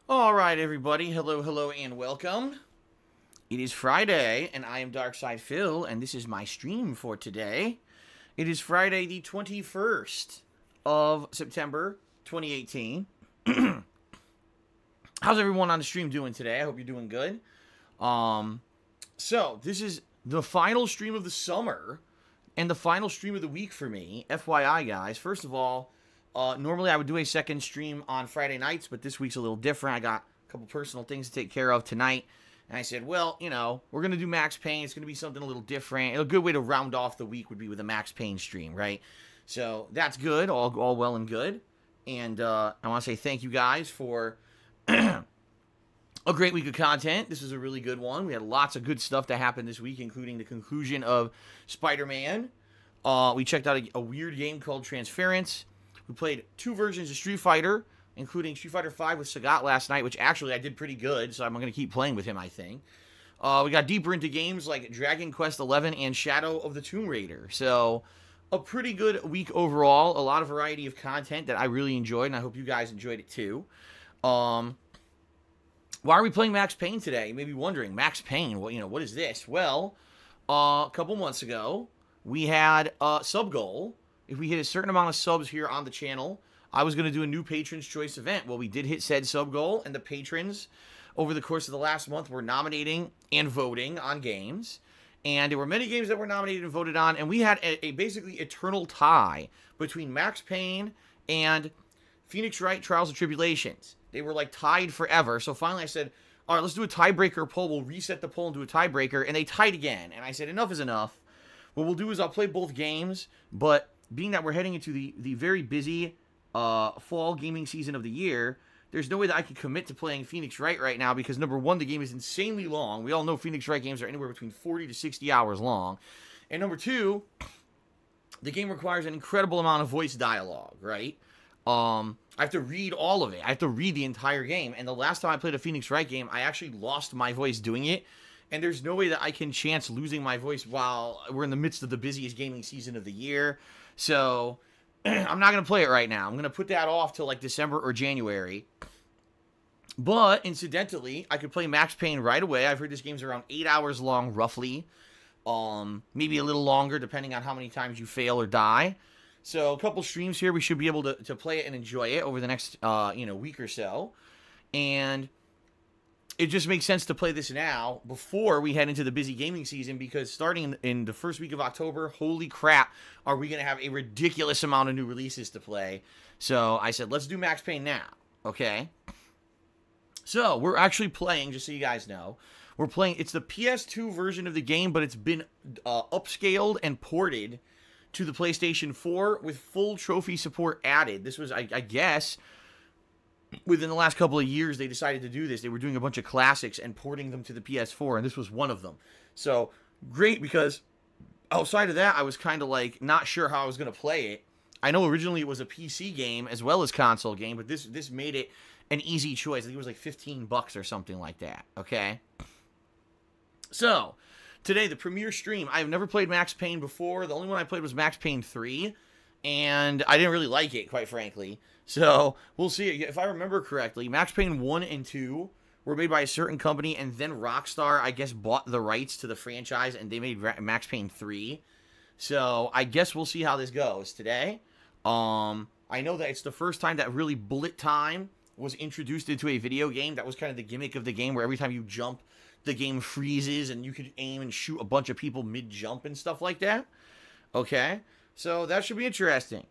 All right, everybody. Hello, hello, and welcome. It is Friday, and I am Darkside Phil, and this is my stream for today. It is Friday, the 21st of September, 2018. How's everyone on the stream doing today? I hope you're doing good. So this is the final stream of the summer and the final stream of the week for me. FYI, guys. First of all, normally I would do a second stream on Friday nights, but this week's a little different. I got a couple personal things to take care of tonight. And I said, well, you know, we're going to do Max Payne. It's going to be something a little different. A good way to round off the week would be with a Max Payne stream, right? So that's good, all well and good. And I want to say thank you guys for a great week of content. This is a really good one. We had lots of good stuff that happened this week, including the conclusion of Spider-Man. We checked out a weird game called Transference. We played 2 versions of Street Fighter, including Street Fighter V with Sagat last night, which actually I did pretty good, so I'm going to keep playing with him, I think. We got deeper into games like Dragon Quest XI and Shadow of the Tomb Raider. So, a pretty good week overall. A lot of variety of content that I really enjoyed, and I hope you guys enjoyed it too. Why are we playing Max Payne today? You may be wondering, Max Payne, what is this? Well, a couple months ago, we had a sub goal. If we hit a certain amount of subs here on the channel, I was going to do a new Patrons Choice event. Well, we did hit said sub goal, and the patrons, over the course of the last month, were nominating and voting on games. And there were many games that were nominated and voted on, and we had a basically eternal tie between Max Payne and Phoenix Wright Trials and Tribulations. They were like tied forever. So finally I said, all right, let's do a tiebreaker poll. We'll reset the poll and do a tiebreaker. And they tied again. And I said, enough is enough. What we'll do is I'll play both games, but being that we're heading into the very busy fall gaming season of the year, there's no way that I can commit to playing Phoenix Wright right now because, number one, the game is insanely long. We all know Phoenix Wright games are anywhere between 40 to 60 hours long. And number two, the game requires an incredible amount of voice dialogue, right? I have to read all of it. I have to read the entire game. And the last time I played a Phoenix Wright game, I actually lost my voice doing it. And there's no way that I can chance losing my voice while we're in the midst of the busiest gaming season of the year. So I'm not going to play it right now. I'm going to put that off till like December or January. But incidentally, I could play Max Payne right away. I've heard this game's around 8 hours long, roughly. Maybe a little longer, depending on how many times you fail or die. So a couple streams here, we should be able to play it and enjoy it over the next week or so. And it just makes sense to play this now before we head into the busy gaming season, because starting in the first week of October, holy crap, are we going to have a ridiculous amount of new releases to play. So I said, let's do Max Payne now, okay? So we're actually playing, just so you guys know, we're playing, it's the PS2 version of the game, but it's been upscaled and ported to the PlayStation 4 with full trophy support added. This was, I guess, within the last couple of years, they decided to do this. They were doing a bunch of classics and porting them to the PS4, and this was one of them. So, great, because outside of that, I was kind of like not sure how I was going to play it. I know originally it was a PC game as well as console game, but this made it an easy choice. I think it was like $15 or something like that, okay? So, today, the premiere stream. I've never played Max Payne before. The only one I played was Max Payne 3, and I didn't really like it, quite frankly. So, we'll see. If I remember correctly, Max Payne 1 and 2 were made by a certain company, and then Rockstar, I guess, bought the rights to the franchise, and they made Max Payne 3. So, I guess we'll see how this goes today. I know that it's the first time that really bullet time was introduced into a video game. That was kind of the gimmick of the game, where every time you jump, the game freezes, and you could aim and shoot a bunch of people mid-jump and stuff like that. Okay? So, that should be interesting.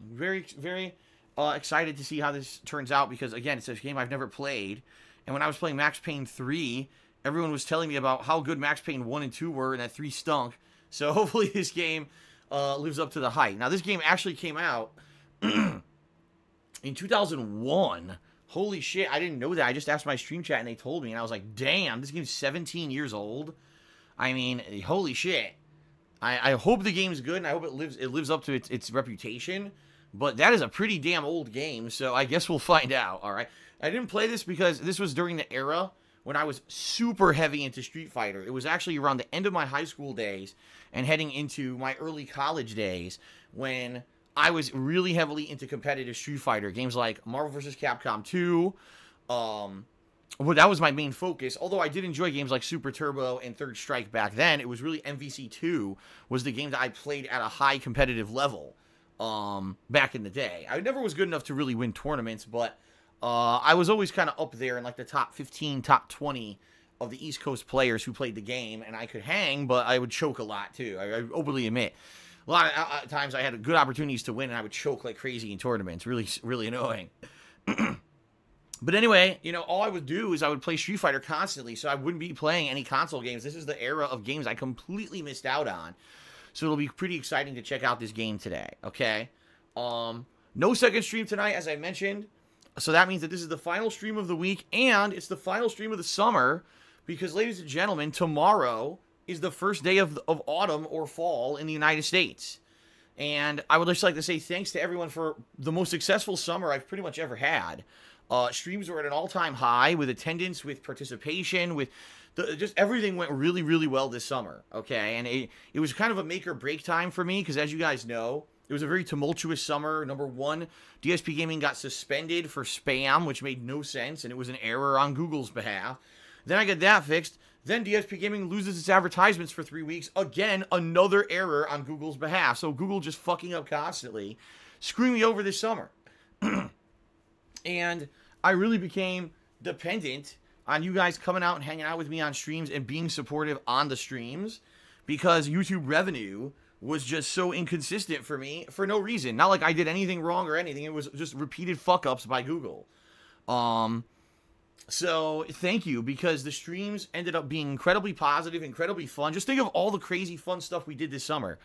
Very, very excited to see how this turns out, because, again, it's a game I've never played. And when I was playing Max Payne 3, everyone was telling me about how good Max Payne 1 and 2 were, and that 3 stunk. So, hopefully this game lives up to the hype. Now, this game actually came out in 2001. Holy shit, I didn't know that. I just asked my stream chat, and they told me, and I was like, damn, this game's 17 years old. I mean, holy shit. I hope the game's good, and I hope it lives up to its reputation. But that is a pretty damn old game, so I guess we'll find out, all right? I didn't play this because this was during the era when I was super heavy into Street Fighter. It was actually around the end of my high school days and heading into my early college days when I was really heavily into competitive Street Fighter. Games like Marvel vs. Capcom 2, Well, that was my main focus. Although I did enjoy games like Super Turbo and Third Strike back then, it was really MVC2 was the game that I played at a high competitive level back in the day. I never was good enough to really win tournaments, but I was always kind of up there in like the top 15, top 20 of the East Coast players who played the game, and I could hang, but I would choke a lot too. I openly admit. A lot of times I had good opportunities to win, and I would choke like crazy in tournaments. Really, really annoying. But anyway, you know, all I would do is I would play Street Fighter constantly, so I wouldn't be playing any console games. This is the era of games I completely missed out on. So it'll be pretty exciting to check out this game today, okay? No second stream tonight, as I mentioned. So that means that this is the final stream of the week, and it's the final stream of the summer, because, ladies and gentlemen, tomorrow is the first day of autumn or fall in the United States. And I would just like to say thanks to everyone for the most successful summer I've pretty much ever had. Streams were at an all-time high with attendance, with participation, with just everything went really, really well this summer, okay? And it was kind of a make-or-break time for me, because as you guys know, it was a very tumultuous summer. Number one, DSPGaming got suspended for spam, which made no sense, and it was an error on Google's behalf. Then I get that fixed. Then DSPGaming loses its advertisements for 3 weeks. Again, another error on Google's behalf. So Google just fucking up constantly, screwing me over this summer. And I really became dependent on you guys coming out and hanging out with me on streams and being supportive on the streams, because YouTube revenue was just so inconsistent for me for no reason. Not like I did anything wrong or anything. It was just repeated fuck-ups by Google. So thank you, because the streams ended up being incredibly positive, incredibly fun. Just think of all the crazy fun stuff we did this summer.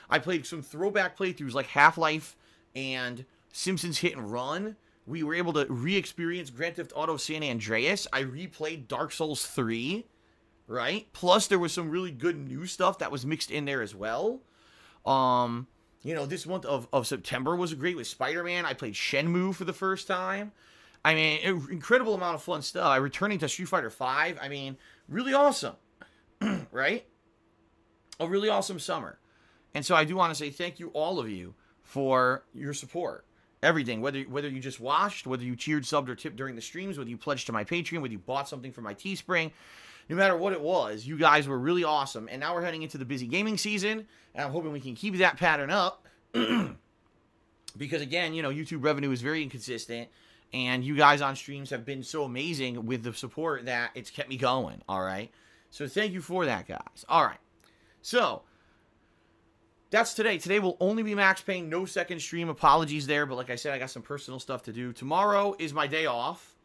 I played some throwback playthroughs like Half-Life and Simpsons Hit and Run. We were able to re-experience Grand Theft Auto San Andreas. I replayed Dark Souls 3, right? Plus, there was some really good new stuff that was mixed in there as well. You know, this month of September was great with Spider-Man. I played Shenmue for the first time. I mean, incredible amount of fun stuff. I returning to Street Fighter 5. I mean, really awesome, right? A really awesome summer. And so I do want to say thank you, all of you, for your support. Everything, whether you just watched, whether you cheered, subbed, or tipped during the streams, whether you pledged to my Patreon, whether you bought something from my Teespring, no matter what it was, you guys were really awesome. And now we're heading into the busy gaming season, and I'm hoping we can keep that pattern up. Because again, you know, YouTube revenue is very inconsistent, and you guys on streams have been so amazing with the support that it's kept me going, all right? So thank you for that, guys. All right. So that's today. Today will only be Max Payne. No second stream. Apologies there. But like I said, I got some personal stuff to do. Tomorrow is my day off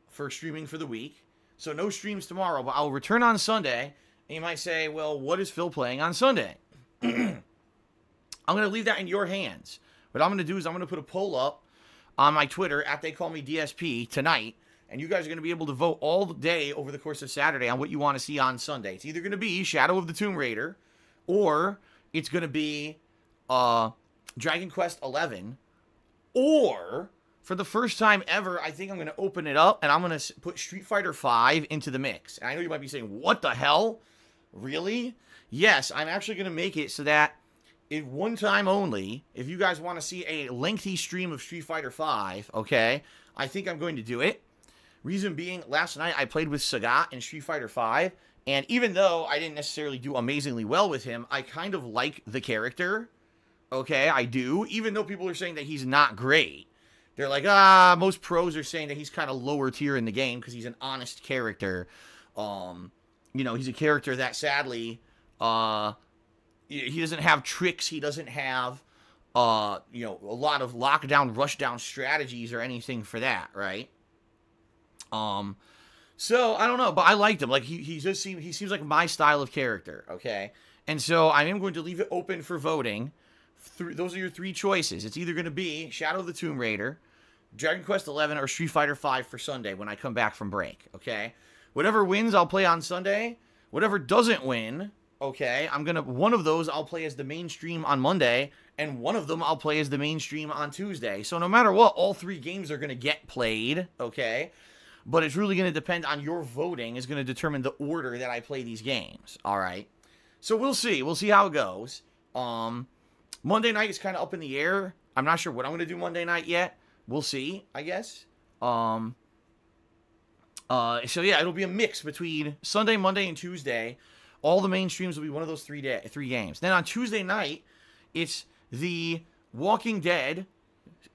for streaming for the week. So no streams tomorrow. But I'll return on Sunday. And you might say, well, what is Phil playing on Sunday? I'm going to leave that in your hands. What I'm going to do is I'm going to put a poll up on my Twitter at TheyCallMeDSP tonight. And you guys are going to be able to vote all day over the course of Saturday on what you want to see on Sunday. It's either going to be Shadow of the Tomb Raider, or it's going to be Dragon Quest XI, or for the first time ever, I think I'm going to open it up and I'm going to put Street Fighter V into the mix. And I know you might be saying, what the hell? Really? Yes, I'm actually going to make it so that in one time only, if you guys want to see a lengthy stream of Street Fighter V, okay, I think I'm going to do it. Reason being, last night I played with Sagat in Street Fighter V, and even though I didn't necessarily do amazingly well with him, I kind of like the character. Okay, I do. Even though people are saying that he's not great. They're like, most pros are saying that he's kind of lower tier in the game because he's an honest character. You know, he's a character that sadly, he doesn't have tricks. He doesn't have, you know, a lot of lockdown, rushdown strategies or anything for that, right? So, I don't know, but I liked him. Like, he seems like my style of character, okay? And so, I am going to leave it open for voting. Those are your three choices. It's either going to be Shadow of the Tomb Raider, Dragon Quest XI, or Street Fighter V for Sunday when I come back from break, okay? Whatever wins, I'll play on Sunday. Whatever doesn't win, okay, one of those I'll play as the main stream on Monday, and one of them I'll play as the main stream on Tuesday. So, no matter what, all three games are going to get played, okay? But it's really going to depend on your voting is going to determine the order that I play these games, all right? So we'll see. We'll see how it goes. Monday night is kind of up in the air. I'm not sure what I'm going to do Monday night yet. We'll see, I guess. So yeah, it'll be a mix between Sunday, Monday, and Tuesday. All the main streams will be one of those three games. Then on Tuesday night, it's the Walking Dead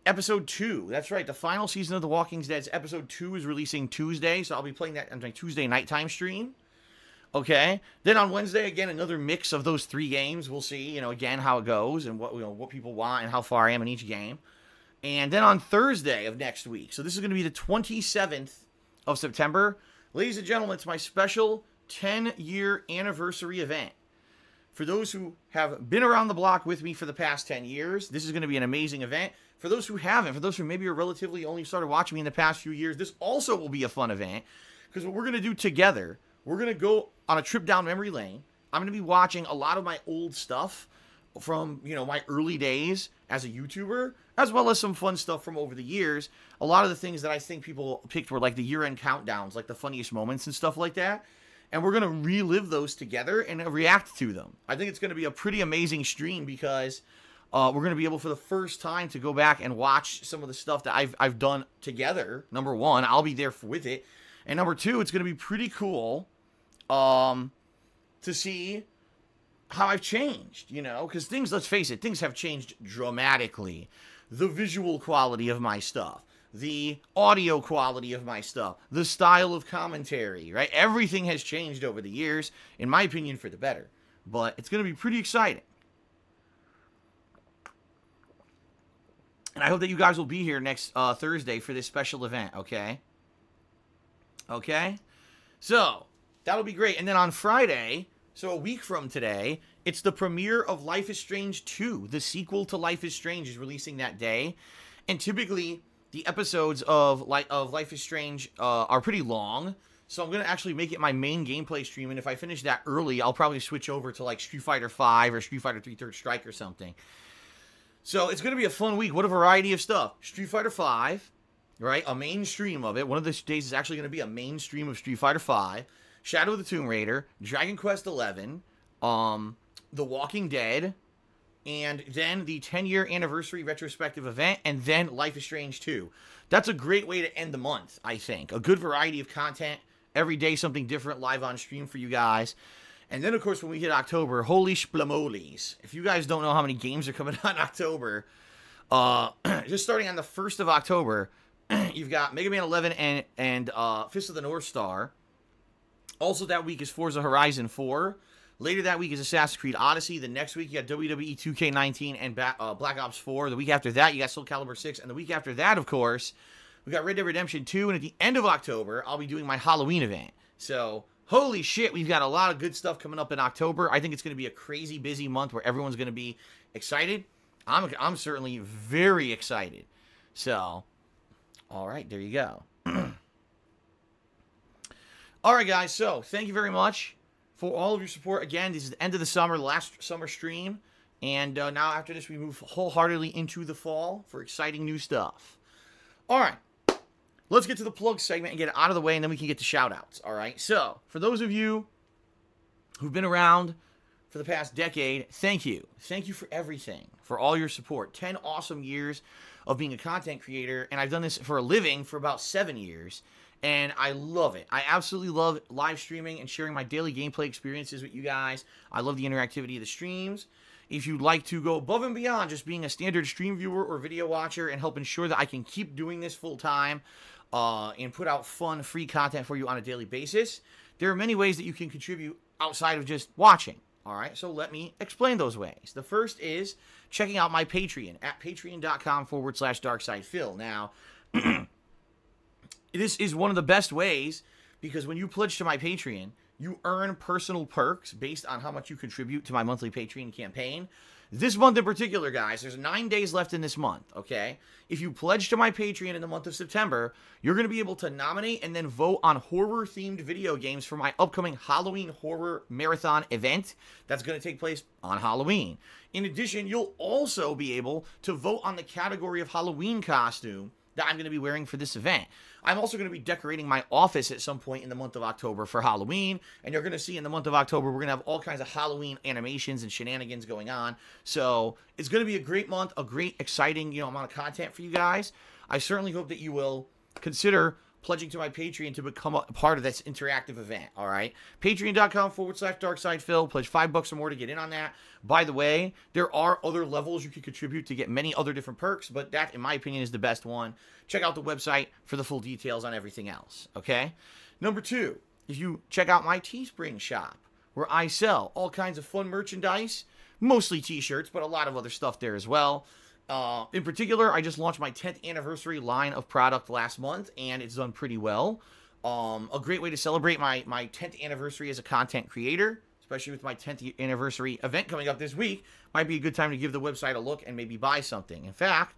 episode 2. That's right, the final season of The Walking Dead's episode 2 is releasing Tuesday, so I'll be playing that on my Tuesday nighttime stream. Okay. Then on Wednesday, again, another mix of those 3 games. We'll see, again, how it goes and what people want and how far I am in each game. And then on Thursday of next week, so this is going to be the 27th of September, ladies and gentlemen, it's my special 10-year anniversary event. For those who have been around the block with me for the past 10 years, this is going to be an amazing event. For those who haven't, for those who maybe are relatively only started watching me in the past few years, this also will be a fun event. Because what we're going to do together, we're going to go on a trip down memory lane. I'm going to be watching a lot of my old stuff from, my early days as a YouTuber, as well as some fun stuff from over the years. A lot of the things that I think people picked were like the year-end countdowns, like the funniest moments and stuff like that. And we're going to relive those together and react to them. I think it's going to be a pretty amazing stream because we're going to be able for the first time to go back and watch some of the stuff that I've done together. Number one, I'll be there with it. And number two, it's going to be pretty cool to see how I've changed, because things, let's face it, things have changed dramatically. The visual quality of my stuff, the audio quality of my stuff, the style of commentary, right? Everything has changed over the years, in my opinion, for the better. But it's going to be pretty exciting. And I hope that you guys will be here next Thursday for this special event, okay? Okay? So, that'll be great. And then on Friday, so a week from today, it's the premiere of Life is Strange 2. The sequel to Life is Strange is releasing that day. And typically, the episodes of Life is Strange are pretty long. So I'm going to actually make it my main gameplay stream. And if I finish that early, I'll probably switch over to like Street Fighter 5 or Street Fighter 3 Third Strike or something. So it's going to be a fun week. What a variety of stuff. Street Fighter 5, right? A main stream of it. One of the days is actually going to be a main stream of Street Fighter 5. Shadow of the Tomb Raider, Dragon Quest XI, The Walking Dead, and then the 10-year anniversary retrospective event, and then Life is Strange 2. That's a great way to end the month, I think. A good variety of content. Every day something different live on stream for you guys. And then, of course, when we hit October, holy splamoles. If you guys don't know how many games are coming out in October, just starting on the 1st of October, you've got Mega Man 11 and Fist of the North Star. Also that week is Forza Horizon 4. Later that week is Assassin's Creed Odyssey. The next week you got WWE 2K19 and Black Ops 4. The week after that you got Soul Calibur 6. And the week after that, of course, we got Red Dead Redemption 2. And at the end of October, I'll be doing my Halloween event. So, holy shit, we've got a lot of good stuff coming up in October. I think it's going to be a crazy busy month where everyone's going to be excited. I'm certainly very excited. So, all right, there you go. All right, guys, so thank you very much for all of your support. Again, this is the end of the summer, the last summer stream. And now after this, we move wholeheartedly into the fall for exciting new stuff. All right, let's get to the plug segment and get it out of the way, and then we can get to shout-outs, all right? So, for those of you who've been around for the past decade, thank you. Thank you for everything, for all your support. 10 awesome years of being a content creator, and I've done this for a living for about 7 years. And I love it. I absolutely love live streaming and sharing my daily gameplay experiences with you guys. I love the interactivity of the streams. If you'd like to go above and beyond just being a standard stream viewer or video watcher and help ensure that I can keep doing this full time and put out fun, free content for you on a daily basis, there are many ways that you can contribute outside of just watching. All right, so let me explain those ways. The first is checking out my Patreon at patreon.com/DarksidePhil. Now, this is one of the best ways because when you pledge to my Patreon, you earn personal perks based on how much you contribute to my monthly Patreon campaign. This month in particular, guys, there's 9 days left in this month, okay? If you pledge to my Patreon in the month of September, you're going to be able to nominate and then vote on horror-themed video games for my upcoming Halloween Horror Marathon event that's going to take place on Halloween. In addition, you'll also be able to vote on the category of Halloween costume that I'm going to be wearing for this event. I'm also going to be decorating my office at some point in the month of October for Halloween, and you're going to see in the month of October, we're going to have all kinds of Halloween animations and shenanigans going on. So it's going to be a great month, a great, exciting, amount of content for you guys. I certainly hope that you will consider pledging to my Patreon to become a part of this interactive event, all right? Patreon.com/DarksidePhil. Pledge $5 or more to get in on that. By the way, there are other levels you can contribute to get many other different perks, but that, in my opinion, is the best one. Check out the website for the full details on everything else, okay? Number 2, if you check out my Teespring shop, where I sell all kinds of fun merchandise, mostly t-shirts, but a lot of other stuff there as well. In particular, I just launched my 10th anniversary line of product last month, and it's done pretty well. A great way to celebrate my 10th anniversary as a content creator, especially with my 10th anniversary event coming up this week, might be a good time to give the website a look and maybe buy something. In fact,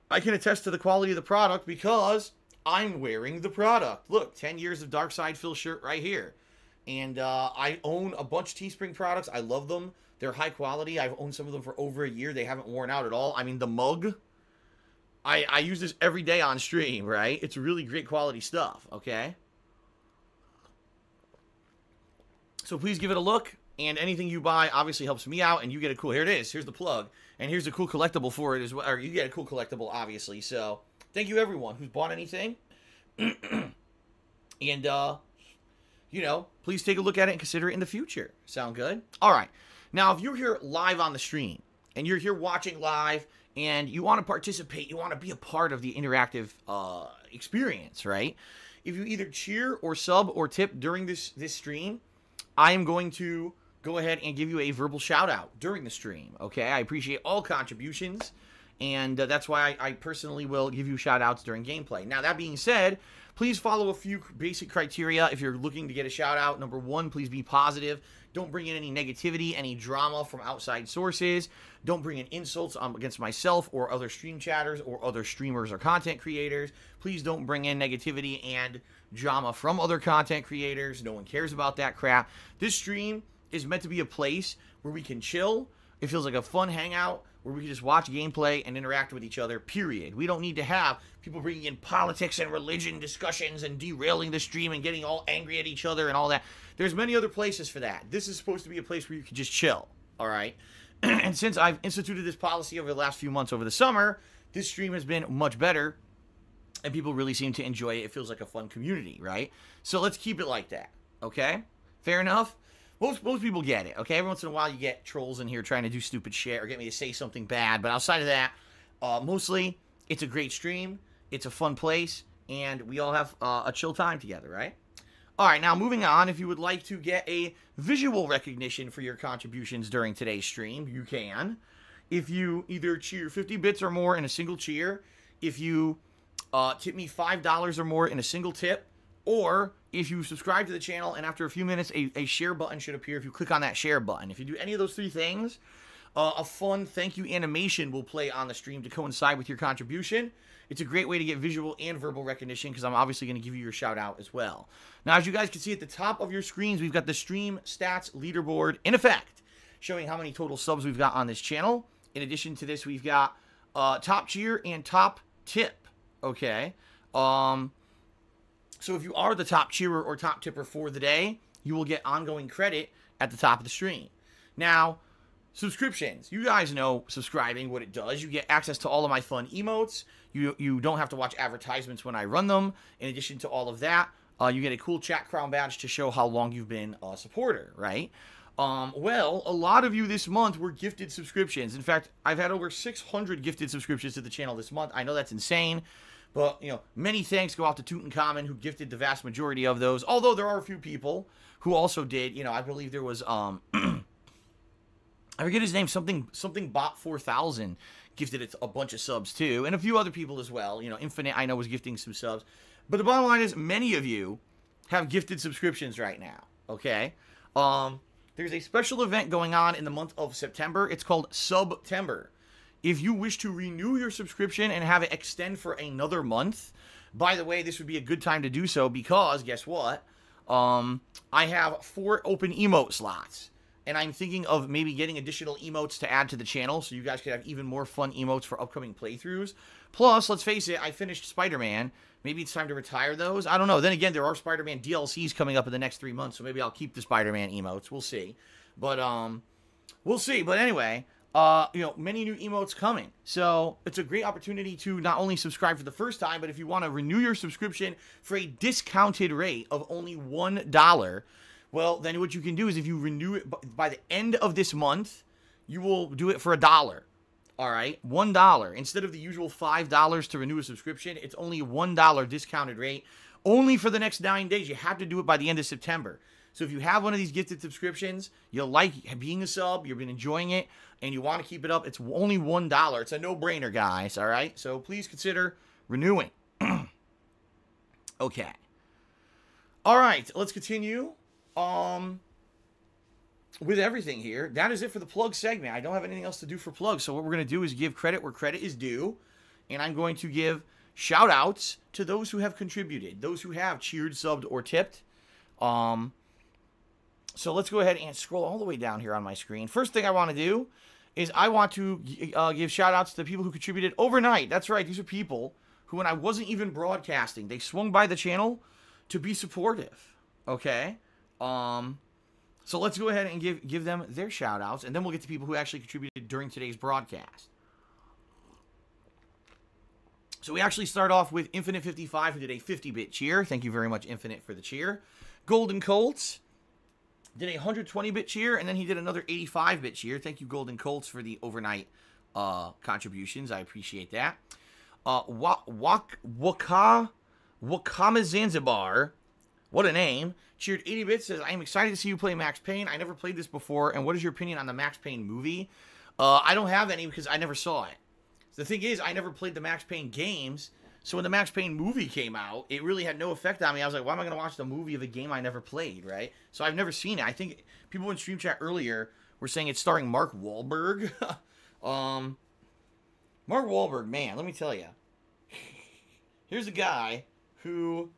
I can attest to the quality of the product because I'm wearing the product. Look, 10 years of Darkside Phil shirt right here. And I own a bunch of Teespring products. I love them. They're high quality. I've owned some of them for over a year. They haven't worn out at all. I mean, the mug, I use this every day on stream, right? It's really great quality stuff, okay? So please give it a look. And anything you buy obviously helps me out. And you get a cool, here it is. Here's the plug. And here's a cool collectible for it as well. Or you get a cool collectible, obviously. So thank you, everyone who's bought anything. And, you know, please take a look at it and consider it in the future. Sound good? All right. Now, if you're here live on the stream, and you're here watching live, and you want to participate, you want to be a part of the interactive experience, right? If you either cheer or sub or tip during this stream, I am going to go ahead and give you a verbal shout-out during the stream, okay? I appreciate all contributions, and that's why I personally will give you shout-outs during gameplay. Now, that being said, please follow a few basic criteria if you're looking to get a shout-out. Number 1, please be positive. Don't bring in any negativity, any drama from outside sources. Don't bring in insults against myself or other stream chatters or other streamers or content creators. Please don't bring in negativity and drama from other content creators. No one cares about that crap. This stream is meant to be a place where we can chill. It feels like a fun hangout where we can just watch gameplay and interact with each other, period. We don't need to have people bringing in politics and religion discussions and derailing the stream and getting all angry at each other and all that. There's many other places for that. This is supposed to be a place where you can just chill, all right? And since I've instituted this policy over the last few months over the summer, this stream has been much better, and people really seem to enjoy it. It feels like a fun community, right? So let's keep it like that, okay? Fair enough? Most people get it, okay? Every once in a while you get trolls in here trying to do stupid shit or get me to say something bad, but outside of that, mostly it's a great stream, it's a fun place, and we all have a chill time together, right? All right, now moving on, if you would like to get a visual recognition for your contributions during today's stream, you can. If you either cheer 50 bits or more in a single cheer, if you tip me $5 or more in a single tip, or if you subscribe to the channel and after a few minutes a share button should appear if you click on that share button. If you do any of those 3 things, a fun thank you animation will play on the stream to coincide with your contribution. It's a great way to get visual and verbal recognition because I'm obviously going to give you your shout out as well. Now, as you guys can see at the top of your screens, we've got the stream stats leaderboard in effect, showing how many total subs we've got on this channel. In addition to this, we've got top cheer and top tip, okay? So if you are the top cheerer or top tipper for the day, you will get ongoing credit at the top of the stream. Now, subscriptions. You guys know subscribing, what it does. You get access to all of my fun emotes. You don't have to watch advertisements when I run them. In addition to all of that, you get a cool chat crown badge to show how long you've been a supporter, right? Well, a lot of you this month were gifted subscriptions. In fact, I've had over 600 gifted subscriptions to the channel this month. I know that's insane. But, you know, many thanks go out to Tutankhamun, who gifted the vast majority of those. Although there are a few people who also did. You know, I believe there was, I forget his name, something bot 4000 gifted it a bunch of subs too. And a few other people as well. You know, Infinite, I know, was gifting some subs. But the bottom line is, many of you have gifted subscriptions right now, okay? There's a special event going on in the month of September. It's called September. If you wish to renew your subscription and have it extend for another month, by the way, this would be a good time to do so because, guess what? I have 4 open emote slots. And I'm thinking of maybe getting additional emotes to add to the channel so you guys could have even more fun emotes for upcoming playthroughs. Plus, let's face it, I finished Spider-Man. Maybe it's time to retire those. I don't know. Then again, there are Spider-Man DLCs coming up in the next 3 months, so maybe I'll keep the Spider-Man emotes. We'll see. But, we'll see. But anyway, many new emotes coming. So it's a great opportunity to not only subscribe for the first time, but if you want to renew your subscription for a discounted rate of only $1, well, then what you can do is if you renew it by the end of this month, you will do it for $1. All right, $1 instead of the usual $5 to renew a subscription. It's only $1 discounted rate, only for the next 9 days. You have to do it by the end of September. So if you have one of these gifted subscriptions, you like being a sub, you've been enjoying it, and you want to keep it up, it's only $1. It's a no-brainer, guys, all right? So please consider renewing. Okay. All right, let's continue with everything here. That is it for the plug segment. I don't have anything else to do for plugs, so what we're going to do is give credit where credit is due, and I'm going to give shout-outs to those who have contributed, those who have cheered, subbed, or tipped. So let's go ahead and scroll all the way down here on my screen. First thing I want to do is I want to give shout-outs to the people who contributed overnight. That's right. These are people who, when I wasn't even broadcasting, they swung by the channel to be supportive. Okay? So let's go ahead and give them their shout-outs, and then we'll get to people who actually contributed during today's broadcast. So we actually start off with Infinite55, who did a 50-bit cheer. Thank you very much, Infinite, for the cheer. Golden Colts did a 120-bit cheer, and then he did another 85-bit cheer. Thank you, Golden Colts, for the overnight contributions. I appreciate that. Wakama Zanzibar, what a name, cheered 80 bits, says, I am excited to see you play Max Payne. I never played this before, and what is your opinion on the Max Payne movie? I don't have any because I never saw it. The thing is, I never played the Max Payne games, so when the Max Payne movie came out, it really had no effect on me. I was like, why am I going to watch the movie of a game I never played, right? So I've never seen it. I think people in Stream Chat earlier were saying it's starring Mark Wahlberg. Mark Wahlberg, man, let me tell you. Here's a guy who,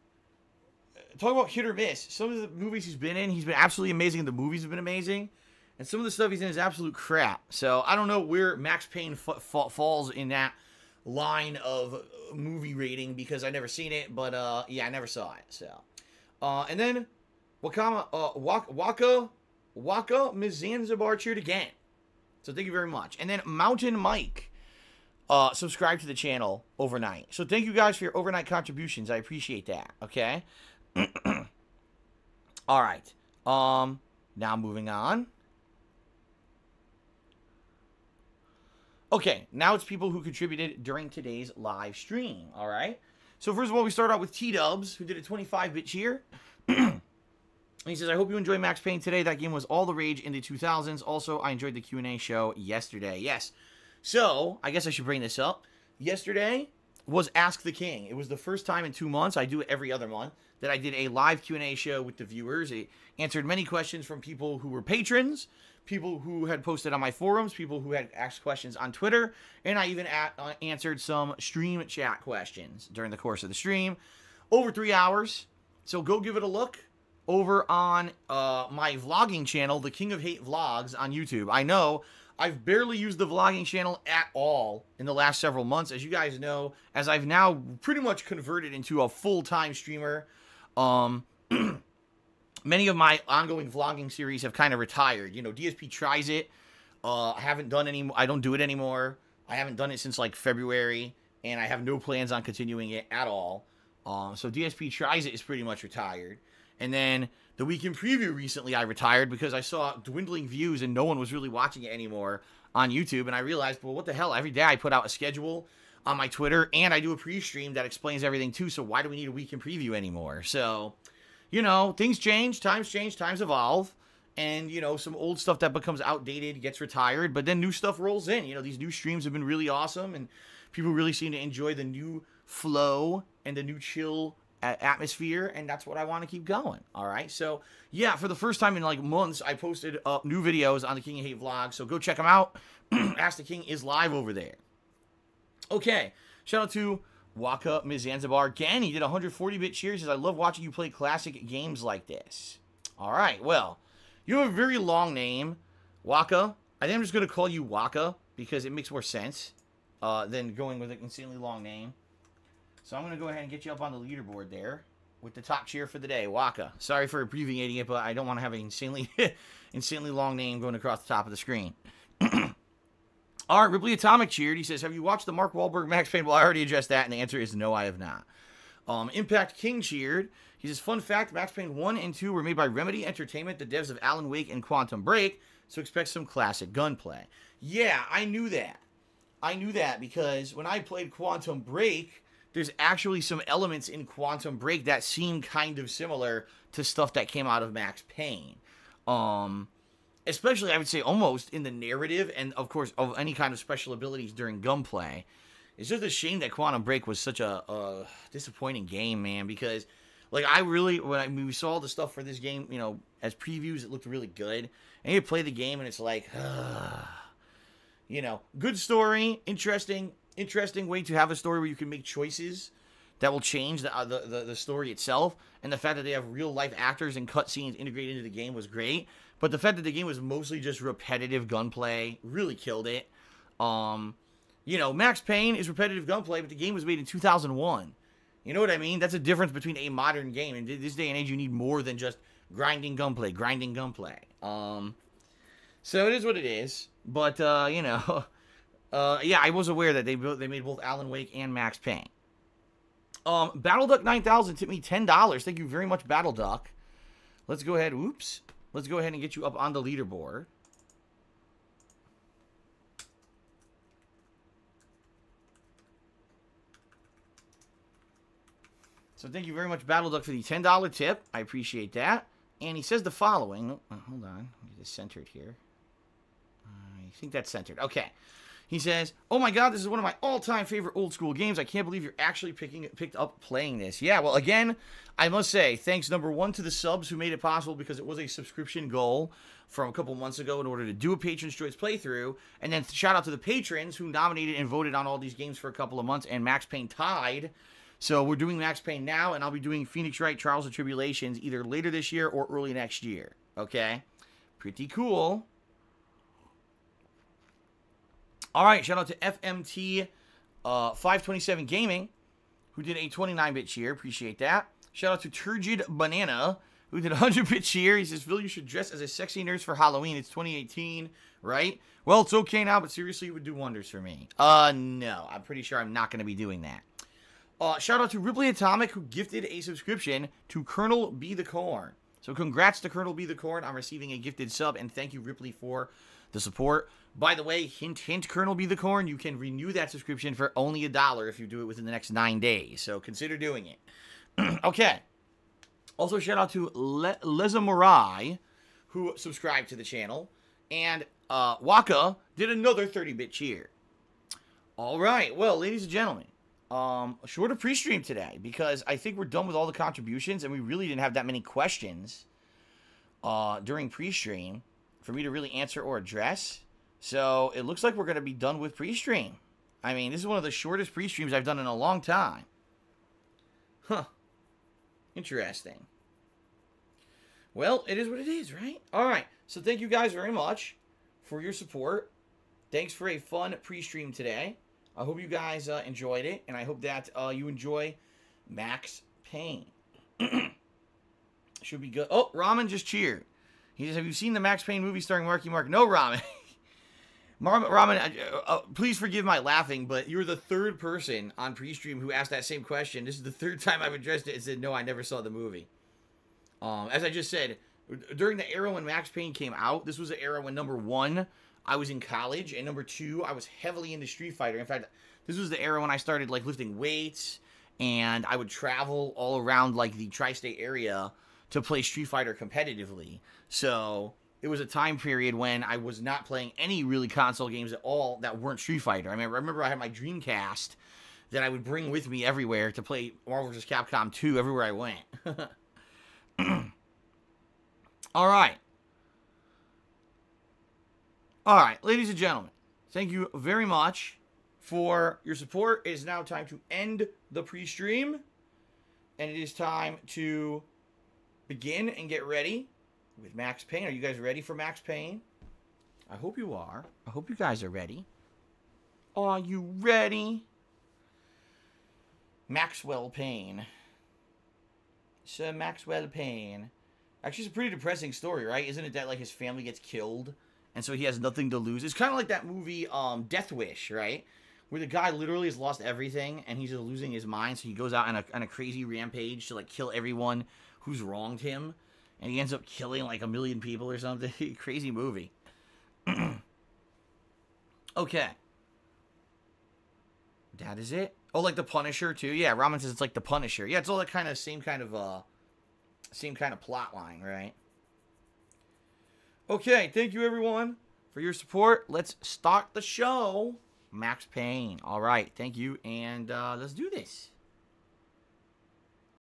talk about hit or miss. Some of the movies he's been absolutely amazing, and the movies have been amazing. And some of the stuff he's in is absolute crap. So I don't know where Max Payne falls in that line of movie rating because I've never seen it, but yeah, I never saw it. So and then Waka Ms. Zanzibar cheered again, so thank you very much. And then Mountain Mike subscribed to the channel overnight, so thank you guys for your overnight contributions. I appreciate that. Okay. All right, now moving on. Okay, now it's people who contributed during today's live stream, all right? So first of all, we start out with T-Dubs, who did a 25-bit cheer. He says, I hope you enjoy Max Payne today. That game was all the rage in the 2000s. Also, I enjoyed the Q&A show yesterday. Yes. So, I guess I should bring this up. Yesterday was Ask the King. It was the first time in 2 months, I do it every other month, that I did a live Q&A show with the viewers. It answered many questions from people who were patrons, people who had posted on my forums, people who had asked questions on Twitter, and I even answered some stream chat questions during the course of the stream. Over 3 hours, so go give it a look over on my vlogging channel, The King of Hate Vlogs on YouTube. I know I've barely used the vlogging channel at all in the last several months, as you guys know, as I've now pretty much converted into a full-time streamer. Many of my ongoing vlogging series have kind of retired. You know, DSP tries it. I haven't done any. I don't do it anymore. I haven't done it since like February, and I have no plans on continuing it at all. So DSP tries it is pretty much retired. And then the weekend preview recently I retired because I saw dwindling views and no one was really watching it anymore on YouTube. And I realized, well, what the hell? Every day I put out a schedule on my Twitter, and I do a pre-stream that explains everything too. So why do we need a weekend preview anymore? So, you know, things change, times evolve, and, you know, some old stuff that becomes outdated gets retired, but then new stuff rolls in. You know, these new streams have been really awesome, and people really seem to enjoy the new flow and the new chill atmosphere, and that's what I want to keep going, all right? So, yeah, for the first time in, like, months, I posted new videos on the King of Hate vlog, so go check them out. Ask the King is live over there. Okay, shout out to Waka Ms. Zanzibar. Again, he did 140-bit cheers. He says, I love watching you play classic games like this. All right, well, you have a very long name, Waka. I think I'm just going to call you Waka because it makes more sense than going with an insanely long name. So I'm going to go ahead and get you up on the leaderboard there with the top cheer for the day, Waka. Sorry for abbreviating it, but I don't want to have an insanely long name going across the top of the screen. All right, Ripley Atomic cheered. He says, have you watched the Mark Wahlberg Max Payne? Well, I already addressed that, and the answer is no, I have not. Impact King cheered. He says, fun fact, Max Payne 1 and 2 were made by Remedy Entertainment, the devs of Alan Wake and Quantum Break, so expect some classic gunplay. Yeah, I knew that. I knew that because when I played Quantum Break, there's actually some elements in Quantum Break that seem kind of similar to stuff that came out of Max Payne. Especially, I would say, almost in the narrative and, of course, of any kind of special abilities during gunplay. It's just a shame that Quantum Break was such a disappointing game, man, because, like, I really, when we saw the stuff for this game, you know, as previews, it looked really good. And you play the game, and it's like, you know, good story, interesting way to have a story where you can make choices that will change the story itself. And the fact that they have real-life actors and cutscenes integrated into the game was great. But the fact that the game was mostly just repetitive gunplay really killed it. You know, Max Payne is repetitive gunplay, but the game was made in 2001. You know what I mean? That's a difference between a modern game. In this day and age, you need more than just grinding gunplay. So it is what it is. But, you know, yeah, I was aware that they made both Alan Wake and Max Payne. BattleDuck 9000 tipped me $10. Thank you very much, BattleDuck. Let's go ahead. Oops. Let's go ahead and get you up on the leaderboard. So thank you very much, BattleDuck, for the $10 tip. I appreciate that. And he says the following. Oh, hold on. Let me get this centered here. I think that's centered. Okay. He says, oh my god, this is one of my all-time favorite old-school games. I can't believe you're actually picked up playing this. Yeah, well, again, I must say, thanks, number one, to the subs who made it possible because it was a subscription goal from a couple months ago in order to do a Patron's Choice playthrough. And then shout out to the patrons who nominated and voted on all these games for a couple of months, and Max Payne tied. So we're doing Max Payne now, and I'll be doing Phoenix Wright Trials and Tribulations either later this year or early next year. Okay? Pretty cool. All right, shout out to FMT 527 Gaming, who did a 29-bit cheer. Appreciate that. Shout out to Turgid Banana, who did a 100-bit cheer. He says, Phil, you should dress as a sexy nurse for Halloween. It's 2018, right? Well, it's okay now, but seriously, it would do wonders for me. No. I'm pretty sure I'm not going to be doing that. Shout out to Ripley Atomic, who gifted a subscription to Colonel B. the Corn. So congrats to Colonel B. the Corn on receiving a gifted sub, and thank you, Ripley, for the support. By the way, hint, hint, Colonel B. the Corn, you can renew that subscription for only $1 if you do it within the next 9 days. So consider doing it. Okay. Also, shout out to Leza Morai, who subscribed to the channel. And Waka did another 30-bit cheer. All right. Well, ladies and gentlemen, a shorter pre-stream today because I think we're done with all the contributions and we really didn't have that many questions during pre-stream for me to really answer or address. So it looks like we're going to be done with pre-stream. I mean, this is one of the shortest pre-streams I've done in a long time. Huh. Interesting. Well, it is what it is, right? All right. So thank you guys very much for your support. Thanks for a fun pre-stream today. I hope you guys enjoyed it, and I hope that you enjoy Max Payne. Should be good. Oh, Ramen just cheered. He says, have you seen the Max Payne movie starring Marky Mark? No, Ramen. Ramen, please forgive my laughing, but you're the third person on pre-stream who asked that same question. This is the third time I've addressed it and said, no, I never saw the movie. As I just said, during the era when Max Payne came out, this was the era when, number one, I was in college, and number two, I was heavily into Street Fighter. In fact, this was the era when I started, like, lifting weights, and I would travel all around, like, the tri-state area to play Street Fighter competitively. So it was a time period when I was not playing any really console games at all that weren't Street Fighter. I mean, I remember I had my Dreamcast that I would bring with me everywhere to play Marvel vs. Capcom 2 everywhere I went. All right. All right, ladies and gentlemen, thank you very much for your support. It is now time to end the pre-stream, and it is time to begin and get ready with Max Payne. Are you guys ready for Max Payne? I hope you are. I hope you guys are ready. Are you ready? Maxwell Payne. Sir Maxwell Payne. Actually, it's a pretty depressing story, right? Isn't it that, like, his family gets killed and so he has nothing to lose. It's kind of like that movie Death Wish, right? Where the guy literally has lost everything, and he's just losing his mind, so he goes out on a crazy rampage to, like, kill everyone who's wronged him, and he ends up killing, like, 1 million people or something. Crazy movie. Okay. That is it. Oh, like the Punisher, too? Yeah, Ramen says it's like the Punisher. Yeah, it's all that kind of same kind of plot line, right? Okay, thank you, everyone, for your support. Let's start the show. Max Payne. All right, thank you, and let's do this.